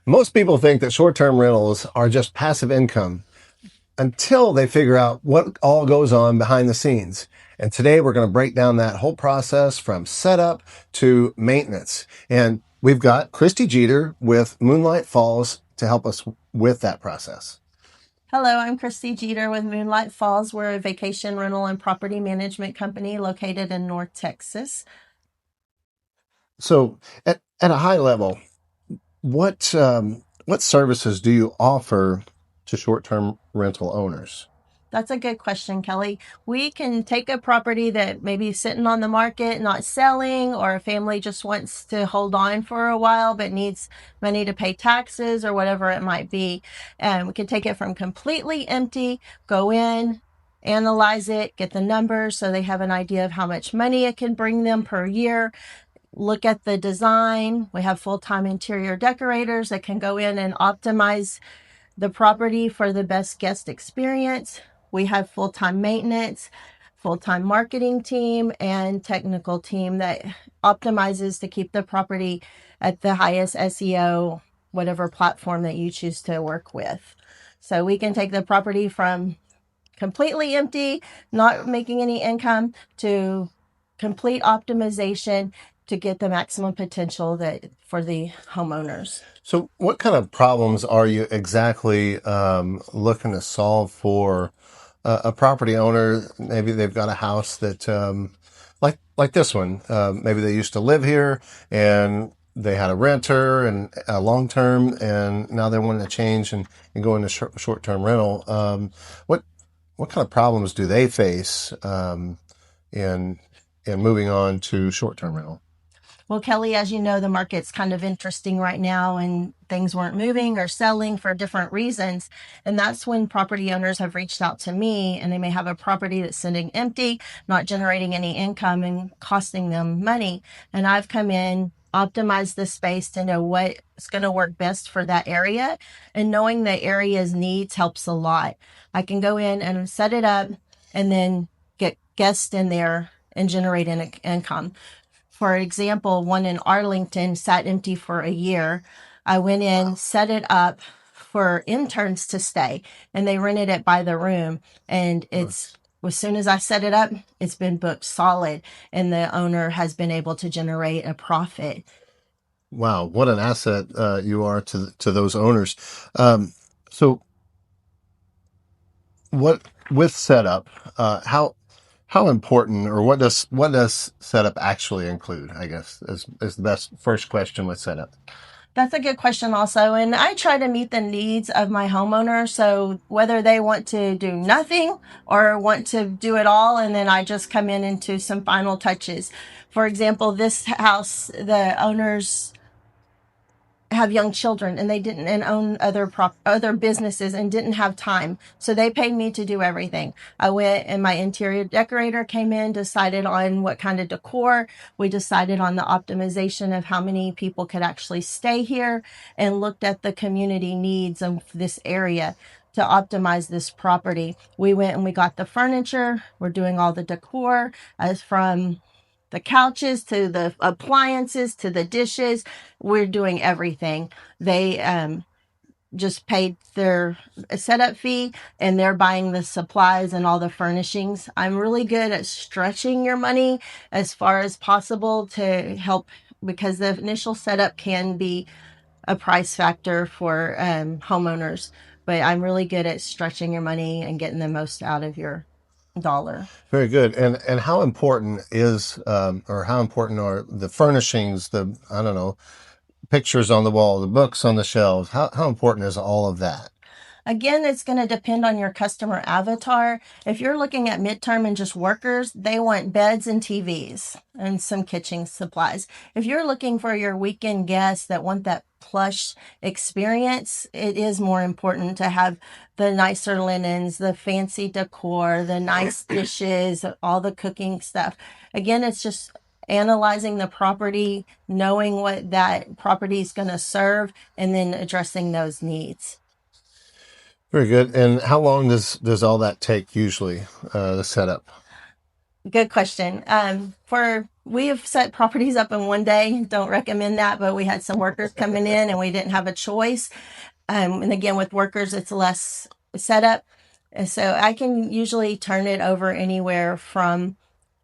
Most people think that short-term rentals are just passive income until they figure out what all goes on behind the scenes. And today we're going to break down that whole process from setup to maintenance. And we've got Christy Jeter with Moonlight Falls to help us with that process. Hello, I'm Christy Jeter with Moonlight Falls. We're a vacation rental and property management company located in North Texas. So at a high level, what services do you offer to short-term rental owners? That's a good question, Kelly. We can take a property that maybe is sitting on the market, not selling, or a family just wants to hold on for a while but needs money to pay taxes or whatever it might be. And we can take it from completely empty, go in, analyze it, get the numbers so they have an idea of how much money it can bring them per year. Look at the design. We have full-time interior decorators that can go in and optimize the property for the best guest experience. We have full-time maintenance, full-time marketing team, and technical team that optimizes to keep the property at the highest SEO, whatever platform that you choose to work with. So we can take the property from completely empty, not making any income, to complete optimization to get the maximum potential that for the homeowners. So what kind of problems are you exactly looking to solve for a property owner? Maybe they've got a house that, like this one, maybe they used to live here and they had a renter and a long term, and now they want to change and go into short term rental. What kind of problems do they face in moving on to short term rental? Well, Kelly, as you know, the market's kind of interesting right now and things weren't moving or selling for different reasons. And that's when property owners have reached out to me, and they may have a property that's sitting empty, not generating any income and costing them money. And I've come in, optimized the space to know what's going to work best for that area. And knowing the area's needs helps a lot. I can go in and set it up and then get guests in there and generate an income. For example, one in Arlington sat empty for a year. I went in, set it up for interns to stay, and they rented it by the room. And it's as soon as I set it up, it's been booked solid, and the owner has been able to generate a profit. Wow, what an asset you are to those owners. So what with setup, how important, or what does setup actually include? I guess is the best first question with setup. That's a good question also. And I try to meet the needs of my homeowner. So whether they want to do nothing or want to do it all, and then I just come in into some final touches. For example, this house, the owners have young children and they didn't and own other businesses and didn't have time, so they paid me to do everything. I went and my interior decorator came in, decided on what kind of decor, we decided on the optimization of how many people could actually stay here, and looked at the community needs of this area to optimize this property. We went and we got the furniture, we're doing all the decor, as from the couches to the appliances to the dishes. We're doing everything. They just paid their setup fee, and they're buying the supplies and all the furnishings. I'm really good at stretching your money as far as possible to help, because the initial setup can be a price factor for homeowners. But I'm really good at stretching your money and getting the most out of your dollar. Very good. And how important is or how important are the furnishings, the I don't know, pictures on the wall, the books on the shelves? How important is all of that? Again, it's going to depend on your customer avatar. If you're looking at midterm and just workers, they want beds and TVs and some kitchen supplies. If you're looking for your weekend guests that want that plush experience, it is more important to have the nicer linens, the fancy decor, the nice dishes, all the cooking stuff. Again, it's just analyzing the property, knowing what that property is going to serve, and then addressing those needs. Very good. And how long does all that take usually, the setup? Good question. For we have set properties up in one day. Don't recommend that, but we had some workers coming in and we didn't have a choice. And again, with workers, it's less setup. And so I can usually turn it over anywhere from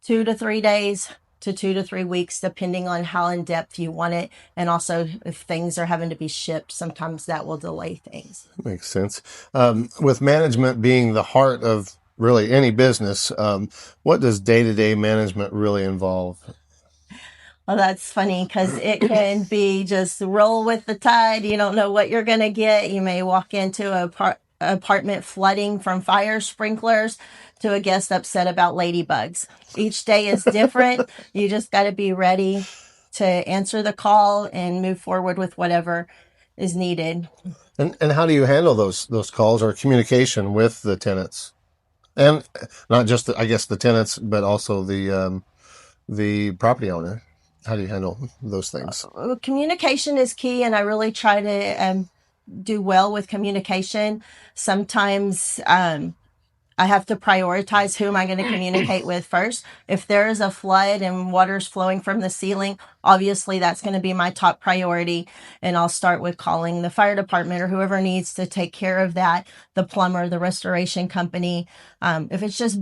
2 to 3 days to 2 to 3 weeks, depending on how in depth you want it. And also, if things are having to be shipped, sometimes that will delay things. Makes sense. With management being the heart of really any business, what does day-to-day management really involve? Well, that's funny because it can be just roll with the tide. You don't know what you're going to get. You may walk into a apartment flooding from fire sprinklers to a guest upset about ladybugs. Each day is different. You just got to be ready to answer the call and move forward with whatever is needed. And how do you handle those calls or communication with the tenants? And not just I guess the tenants, but also the property owner. How do you handle those things? Communication is key, and I really try to do well with communication. Sometimes I have to prioritize who am I going to communicate with first. If there is a flood and water's flowing from the ceiling, obviously that's going to be my top priority. And I'll start with calling the fire department or whoever needs to take care of that, the plumber, the restoration company. If it's just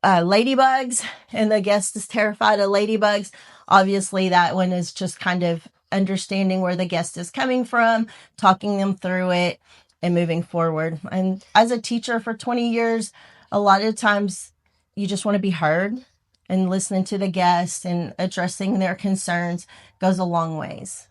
ladybugs and the guest is terrified of ladybugs, obviously that one is just kind of understanding where the guest is coming from, talking them through it, and moving forward. And as a teacher for 20 years, a lot of times you just want to be heard, and listening to the guests and addressing their concerns goes a long ways.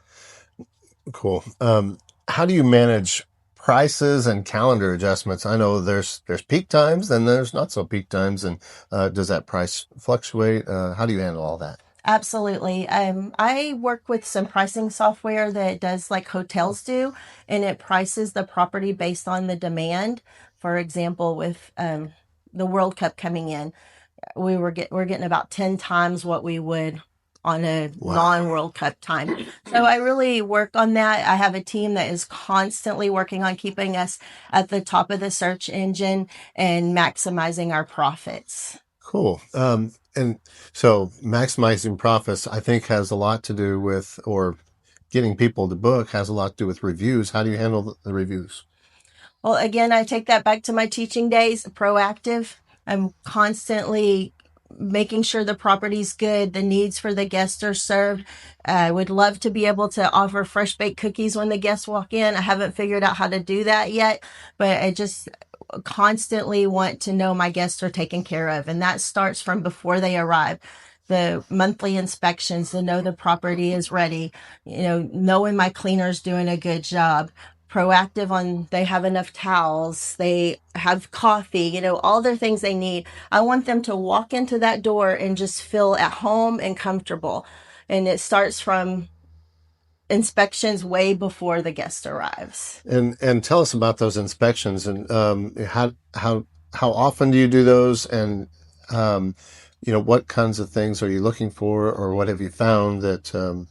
Cool. How do you manage prices and calendar adjustments? I know there's peak times, then there's not so peak times, and does that price fluctuate? How do you handle all that? Absolutely. I work with some pricing software that does like hotels do, and it prices the property based on the demand. For example, with the World Cup coming in, we're getting about 10 times what we would on a Wow. non-World Cup time. So I really work on that. I have a team that is constantly working on keeping us at the top of the search engine and maximizing our profits. Cool. And so maximizing profits, I think, has a lot to do with, or getting people to book has a lot to do with reviews. How do you handle the reviews? Well, again, I take that back to my teaching days, proactive. I'm constantly making sure the property's good, the needs for the guests are served. I would love to be able to offer fresh baked cookies when the guests walk in. I haven't figured out how to do that yet, but I just constantly want to know my guests are taken care of. And that starts from before they arrive. The monthly inspections to know the property is ready, knowing my cleaner's doing a good job, proactive on they have enough towels, they have coffee, all their things they need. I want them to walk into that door and just feel at home and comfortable. And it starts from inspections way before the guest arrives. And tell us about those inspections and how often do you do those, and what kinds of things are you looking for, or what have you found that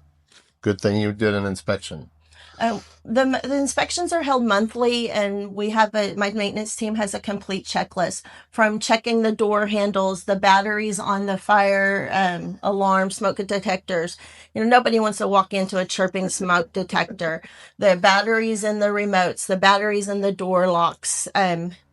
good thing you did an inspection? The inspections are held monthly, and my maintenance team has a complete checklist from checking the door handles, the batteries on the fire alarm, smoke detectors. Nobody wants to walk into a chirping smoke detector. The batteries in the remotes, the batteries in the door locks.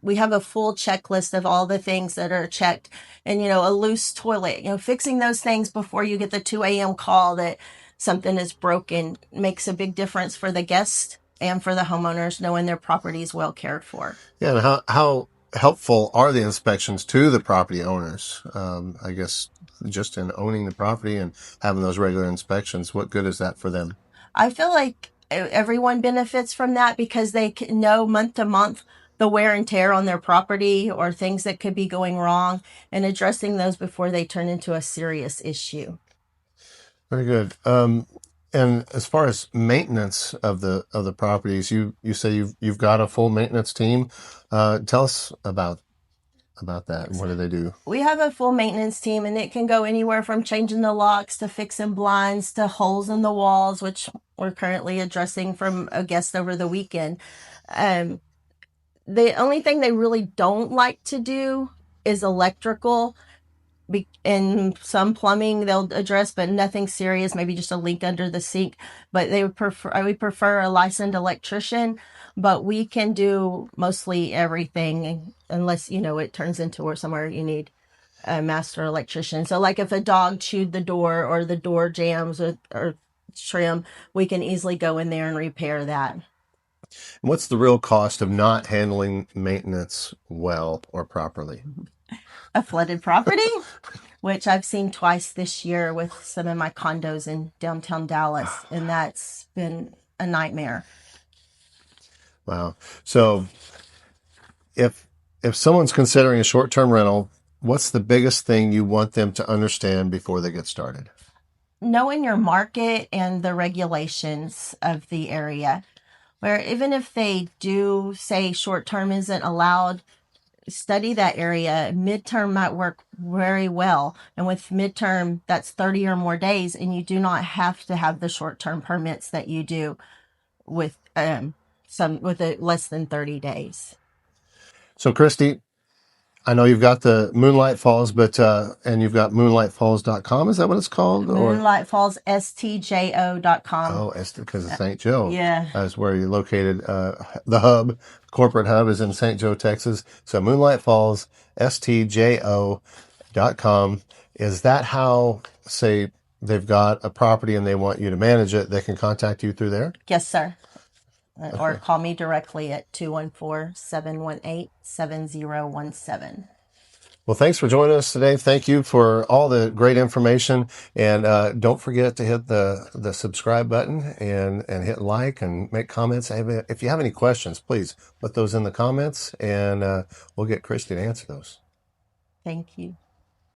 We have a full checklist of all the things that are checked, and a loose toilet. Fixing those things before you get the 2 a.m. call that something is broken makes a big difference for the guests and for the homeowners, knowing their property is well cared for. Yeah, and how helpful are the inspections to the property owners? I guess just in owning the property and having those regular inspections, what good is that for them? I feel like everyone benefits from that because they can know month to month the wear and tear on their property or things that could be going wrong, and addressing those before they turn into a serious issue. Very good. And as far as maintenance of the properties, you say you've got a full maintenance team. Tell us about that. And what do they do? We have a full maintenance team, and it can go anywhere from changing the locks to fixing blinds to holes in the walls, which we're currently addressing from a guest over the weekend. Um, the only thing they really don't like to do is electrical. And some plumbing they'll address, but nothing serious. Maybe just a leak under the sink. But they would prefer. I would prefer a licensed electrician. But we can do mostly everything, unless it turns into where somewhere you need a master electrician. So, like if a dog chewed the door or the door jams or trim, we can easily go in there and repair that. What's the real cost of not handling maintenance well or properly? A flooded property, which I've seen twice this year with some of my condos in downtown Dallas, and that's been a nightmare. Wow. So if someone's considering a short-term rental, what's the biggest thing you want them to understand before they get started? Knowing your market and the regulations of the area, where even if they do say short term isn't allowed, study that area. Midterm might work very well. And with midterm, that's 30 or more days, and you do not have to have the short term permits that you do with less than 30 days. So, Christy, I know you've got the Moonlight Falls, but and you've got moonlightfalls.com. Is that what it's called? Or Moonlight Falls stjo.com. oh, it's because it's St. Joe. Yeah. That's where you're located. The hub, corporate hub, is in St. Joe, Texas. So Moonlight Falls, stjo.com. Is that how, say, they've got a property and they want you to manage it, they can contact you through there? Yes, sir. Or call me directly at 214-718-7017. Well, thanks for joining us today. Thank you for all the great information. And don't forget to hit the subscribe button and hit like and make comments. If you have any questions, please put those in the comments and we'll get Christy to answer those. Thank you.